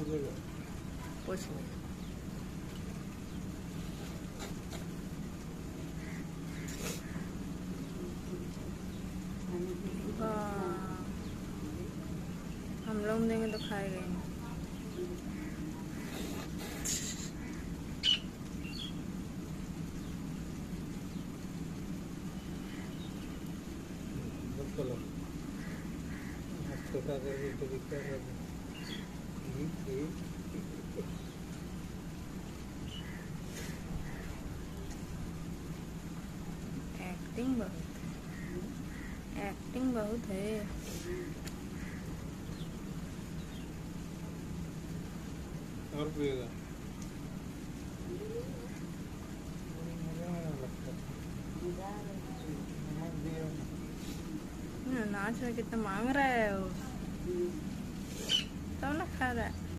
कुछ नहीं। हम लोग देंगे तो खाएगा ही नहीं। छोटा करके तो दिखता है। एक्टिंग बहुत है, एक्टिंग बहुत है। और पिएगा नाच में कितना मांग रहा है वो, तब ना खा रहा है।